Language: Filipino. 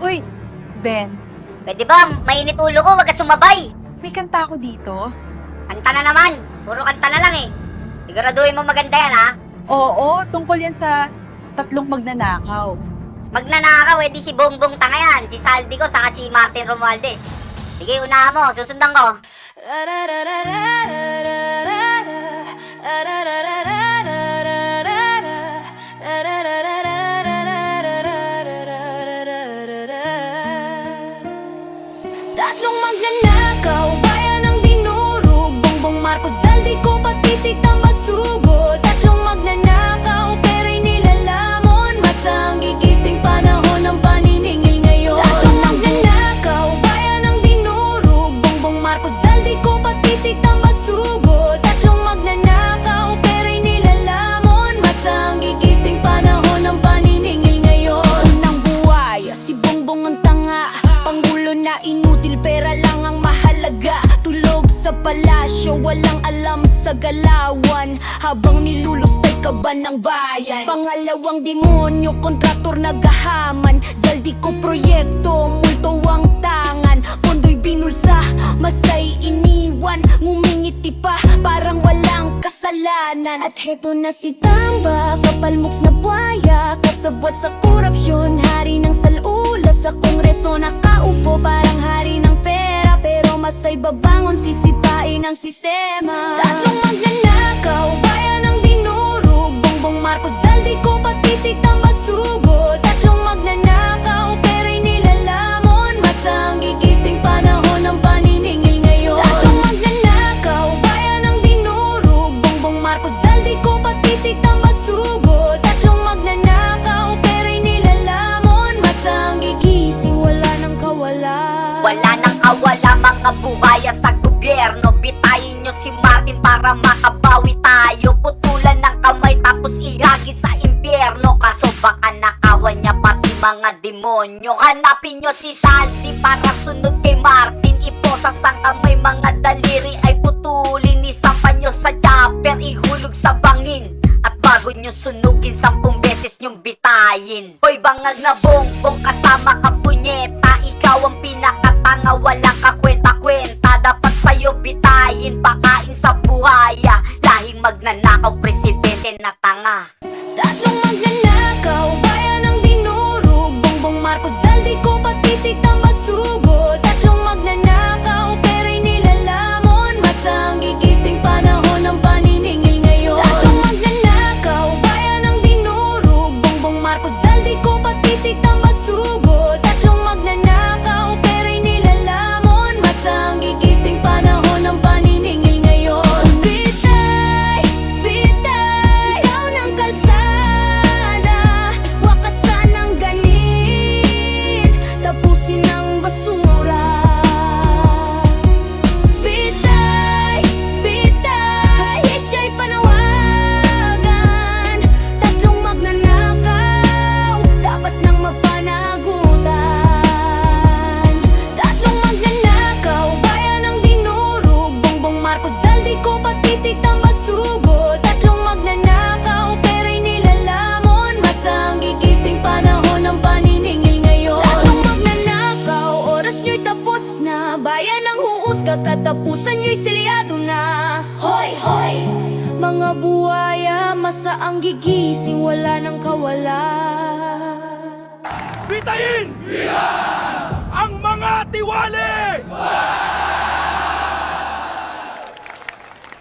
Uy, Ben, Pwede ba, mainit ulo ko, wag ka sumabay. may kanta ako dito. Kanta na naman, puro kanta na lang eh. Siguraduhin mo maganda yan ha. Oo, tungkol yan sa tatlong magnanakaw. Magnanakaw, edi si Bongbong Tanga yan, si Saldi ko, saka si Martin Romualdez. Sige, unahan mo, susundan ko. Tatlong magnanakaw, bayan ng dinurog, Bongbong Marcos, Saldi ko, pati si Tambasugo. Tatlong magnanakaw, pera'y nilalamon, masang gigising panahon ng paniningil ngayon. Tatlong magnanakaw, bayan ng dinurog, Bongbong Marcos, Saldi ko, pati si Tambasugo. Tatlong magnanakaw, pera'y nilalamon, masang gigising panahon ng paniningil ngayon. Unang buhay, si Bongbong ang tanga, Pangulo na inutil, pera lang ang mahalaga. Tulog sa palasyo, walang alam sa galawan, habang nilulustay kaban ng bayan. Pangalawang demonyo, kontraktor nagahaman, Zaldi ko proyekto, multo ang tangan. Pondo'y binulsa, masay iniwan, ngumingiti pa, parang walang kasalanan. At heto na si Tamba, kapalmuks na buhaya, kasabwat sa korupsyon, hari ng salula sa kongreso. Nakaupo parang hari ng pera, pero masay babangon, sisipain ang sistema. Tatlong magnanakaw, bayan ng dinurog, Bongbong Marcos, Zaldi ko, pati si Tambasugo. Tatlong magnanakaw, pera'y nilalamon, masang gigising panahon ng paniningil ngayon. Tatlong magnanakaw, bayan ng dinurog, Bongbong Marcos, Zaldi ko, pati si Tambasugo. Tatlong magnanakaw, pera'y nilalamon, masang gigising, wala nang kawalan. Wala nang awala mga buhaya sa gobyerno. Bitayin nyo si Martin para makabawi tayo. Putulan ng kamay tapos ihagis sa impyerno. Kaso baka nakawan niya pati mga demonyo. Hanapin nyo si Saldi para sunod kay Martin. Iposa sa kamay, mga daliri ay putulin. Isapan nyo sa chopper, ihulog sa bangin. At bago nyo sunugin, 10 beses nyong bitayin. Hoy bangag na Bongbong, kasama ka punyeta. Ikaw ang pinakatanga, walang kakwenta-kwenta. Dapat sa'yo bitayin, pakain sa buhaya. Lahing magnanakaw, presidente na tanga. Tatlong magnanakaw, bayan ng dinurog, Bongbong Marcos, Zaldi ko, pati si Tambasugo. Tatlong magnanakaw, pera'y nilalamon, masang gigising panahon ng paniningil ngayon. Tatlong magnanakaw, bayan ng dinurog, Bongbong Marcos, Zaldi ko, pati si Tambasugo. Tatlong magnanakaw, pera'y nilalamon, masang gigising panahon ng paniningil ngayon. Bitay, bitay, sigaw ng kalsada, wakasan ang ganit, tapusin ang basura. Bitay, bitay, siya'y panawagan, tatlong magnanakaw, dapat nang mapanagutan. Tatlong magnanakaw, bayan ng dinurog, Bongbong Marcos, Zaldi ko, pati si Tambasugo. Tatlong magnanakaw, pera'y nilalamon, masang gigising panahon ng paniningil ngayon. Tatlong magnanakaw, oras nyo'y tapos na, bayan ng huusga, katapusan nyo'y selyado na. Hoy, hoy! Mga buhaya, masaang gigising, wala nang kawalan. Bitayin!